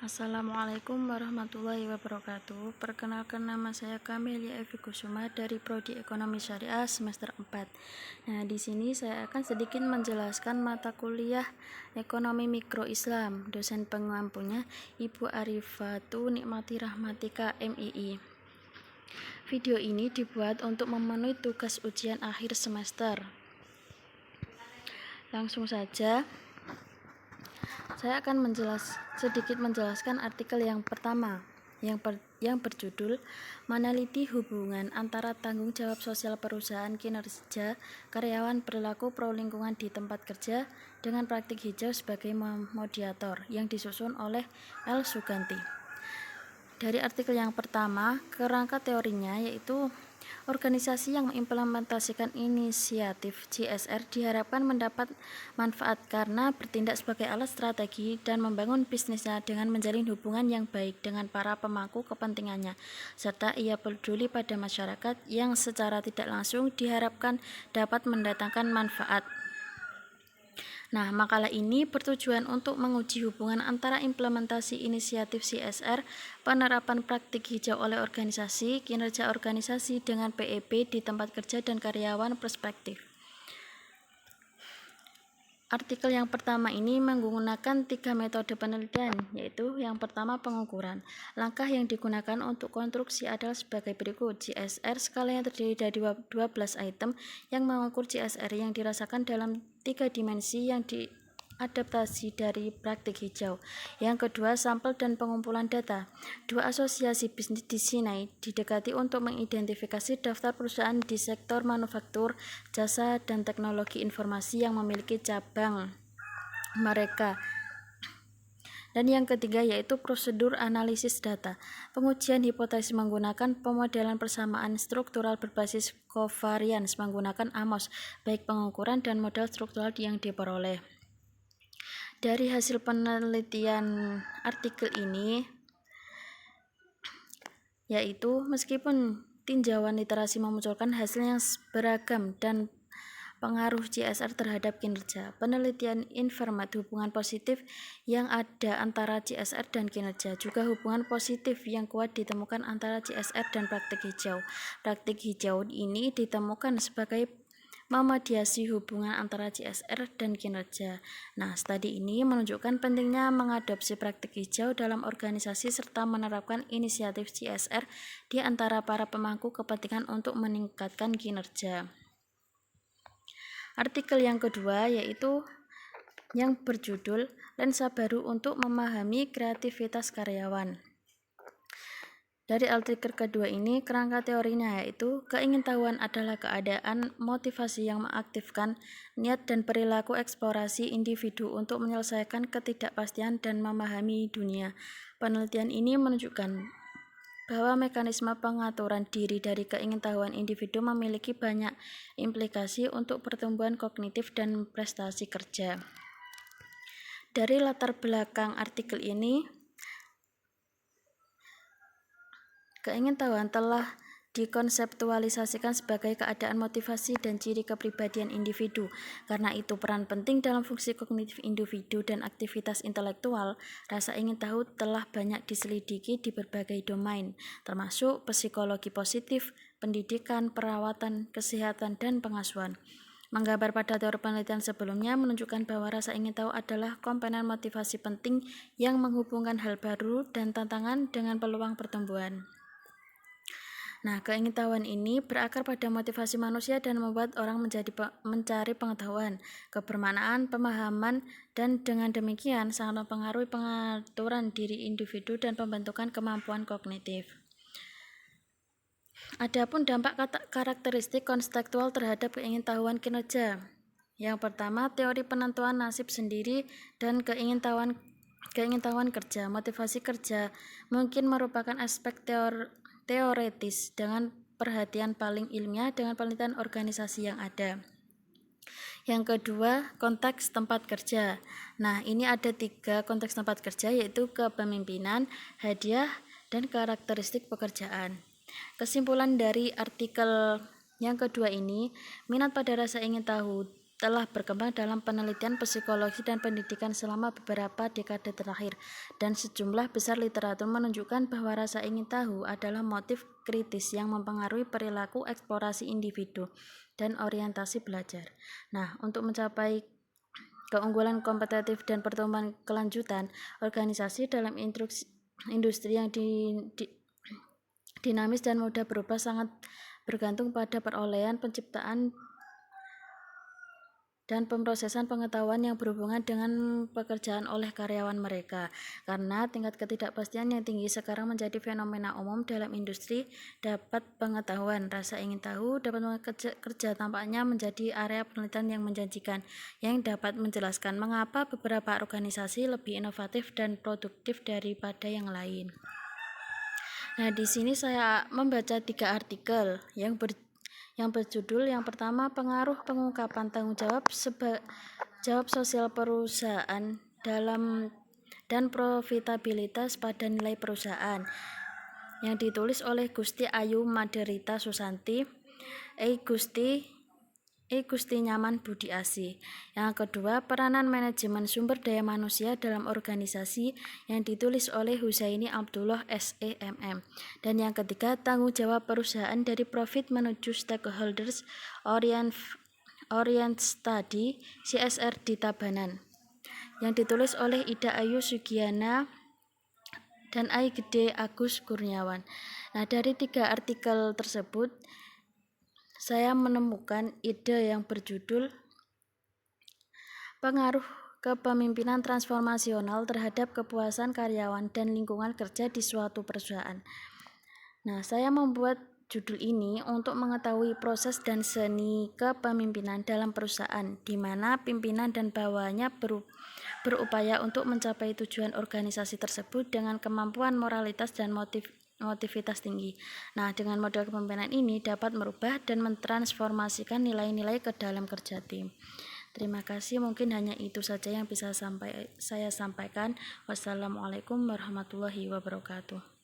Assalamualaikum warahmatullahi wabarakatuh. Perkenalkan, nama saya Kamelia Evi Kusuma dari Prodi Ekonomi Syariah semester 4. Nah, di sini saya akan sedikit menjelaskan mata kuliah Ekonomi Mikro Islam. Dosen pengampunya Ibu Arifatu Nikmati Rahmatika MII. Video ini dibuat untuk memenuhi tugas ujian akhir semester. Langsung saja, saya akan sedikit menjelaskan artikel yang pertama yang berjudul meneliti hubungan antara tanggung jawab sosial perusahaan, kinerja karyawan, perilaku pro lingkungan di tempat kerja dengan praktik hijau sebagai mediator, yang disusun oleh L. Suganti. Dari artikel yang pertama, kerangka teorinya yaitu organisasi yang mengimplementasikan inisiatif CSR diharapkan mendapat manfaat karena bertindak sebagai alat strategi dan membangun bisnisnya dengan menjalin hubungan yang baik dengan para pemangku kepentingannya, serta ia peduli pada masyarakat yang secara tidak langsung diharapkan dapat mendatangkan manfaat. Nah, makalah ini bertujuan untuk menguji hubungan antara implementasi inisiatif CSR, penerapan praktik hijau oleh organisasi, kinerja organisasi dengan PEB di tempat kerja dan karyawan perspektif. Artikel yang pertama ini menggunakan 3 metode penelitian, yaitu yang pertama pengukuran. Langkah yang digunakan untuk konstruksi adalah sebagai berikut. CSR skala yang terdiri dari 12 item yang mengukur CSR yang dirasakan dalam 3 dimensi yang diadaptasi dari praktik hijau. Yang kedua, sampel dan pengumpulan data. 2 asosiasi bisnis di sini didekati untuk mengidentifikasi daftar perusahaan di sektor manufaktur, jasa, dan teknologi informasi yang memiliki cabang mereka. Dan yang ketiga yaitu prosedur analisis data. Pengujian hipotesis menggunakan pemodelan persamaan struktural berbasis covariance menggunakan AMOS, baik pengukuran dan model struktural yang diperoleh. Dari hasil penelitian artikel ini, yaitu meskipun tinjauan literasi memunculkan hasil yang beragam dan pengaruh CSR terhadap kinerja, penelitian Informat hubungan positif yang ada antara CSR dan kinerja, juga hubungan positif yang kuat ditemukan antara CSR dan praktik hijau. Praktik hijau ini ditemukan sebagai memediasi hubungan antara CSR dan kinerja. Nah, studi ini menunjukkan pentingnya mengadopsi praktik hijau dalam organisasi serta menerapkan inisiatif CSR di antara para pemangku kepentingan untuk meningkatkan kinerja. Artikel yang kedua yaitu yang berjudul lensa baru untuk memahami kreativitas karyawan. Dari artikel kedua ini, kerangka teorinya yaitu keingintahuan adalah keadaan motivasi yang mengaktifkan niat dan perilaku eksplorasi individu untuk menyelesaikan ketidakpastian dan memahami dunia. Penelitian ini menunjukkan bahwa mekanisme pengaturan diri dari keingintahuan individu memiliki banyak implikasi untuk pertumbuhan kognitif dan prestasi kerja. Dari latar belakang artikel ini, keingintahuan telah dikonseptualisasikan sebagai keadaan motivasi dan ciri kepribadian individu. Karena itu peran penting dalam fungsi kognitif individu dan aktivitas intelektual. Rasa ingin tahu telah banyak diselidiki di berbagai domain, termasuk psikologi positif, pendidikan, perawatan, kesehatan, dan pengasuhan. Menggambar pada teori penelitian sebelumnya menunjukkan bahwa rasa ingin tahu adalah komponen motivasi penting yang menghubungkan hal baru dan tantangan dengan peluang pertumbuhan. Nah, keingintahuan ini berakar pada motivasi manusia dan membuat orang mencari pengetahuan, kebermanaan, pemahaman, dan dengan demikian sangat mempengaruhi pengaturan diri individu dan pembentukan kemampuan kognitif. Adapun dampak karakteristik konstektual terhadap keingintahuan kinerja. Yang pertama, teori penentuan nasib sendiri dan keingintahuan kerja. Motivasi kerja mungkin merupakan aspek teoretis dengan perhatian paling ilmiah dengan penelitian organisasi yang ada. Yang kedua, konteks tempat kerja. Nah, ini ada 3 konteks tempat kerja, yaitu kepemimpinan, hadiah, dan karakteristik pekerjaan. Kesimpulan dari artikel yang kedua ini, minat pada rasa ingin tahu telah berkembang dalam penelitian psikologi dan pendidikan selama beberapa dekade terakhir, dan sejumlah besar literatur menunjukkan bahwa rasa ingin tahu adalah motif kritis yang mempengaruhi perilaku eksplorasi individu dan orientasi belajar. Nah, untuk mencapai keunggulan kompetitif dan pertumbuhan kelanjutan, organisasi dalam industri yang dinamis dan mudah berubah sangat bergantung pada perolehan, penciptaan, dan pemrosesan pengetahuan yang berhubungan dengan pekerjaan oleh karyawan mereka. Karena tingkat ketidakpastian yang tinggi sekarang menjadi fenomena umum dalam industri, dapat pengetahuan, rasa ingin tahu, dapat kerja tampaknya menjadi area penelitian yang menjanjikan, yang dapat menjelaskan mengapa beberapa organisasi lebih inovatif dan produktif daripada yang lain. Nah, di sini saya membaca 3 artikel yang berjudul yang pertama, pengaruh pengungkapan tanggung jawab sosial perusahaan dan profitabilitas pada nilai perusahaan, yang ditulis oleh Gusti Ayu Maderita Susanti, Gusti Nyaman Budi Asih. Yang kedua, peranan manajemen sumber daya manusia dalam organisasi, yang ditulis oleh Husaini Abdullah SEMM. Dan yang ketiga, tanggung jawab perusahaan dari profit menuju stakeholders orient study CSR di Tabanan, yang ditulis oleh Ida Ayu Sugiana dan I. Gede Agus Kurniawan. Nah, dari 3 artikel tersebut saya menemukan ide yang berjudul pengaruh kepemimpinan transformasional terhadap kepuasan karyawan dan lingkungan kerja di suatu perusahaan. Nah, saya membuat judul ini untuk mengetahui proses dan seni kepemimpinan dalam perusahaan, di mana pimpinan dan bawahannya berupaya untuk mencapai tujuan organisasi tersebut dengan kemampuan moralitas dan motivitas tinggi. Nah, dengan model kepemimpinan ini dapat merubah dan mentransformasikan nilai-nilai ke dalam kerja tim. Terima kasih, mungkin hanya itu saja yang bisa saya sampaikan. Wassalamualaikum warahmatullahi wabarakatuh.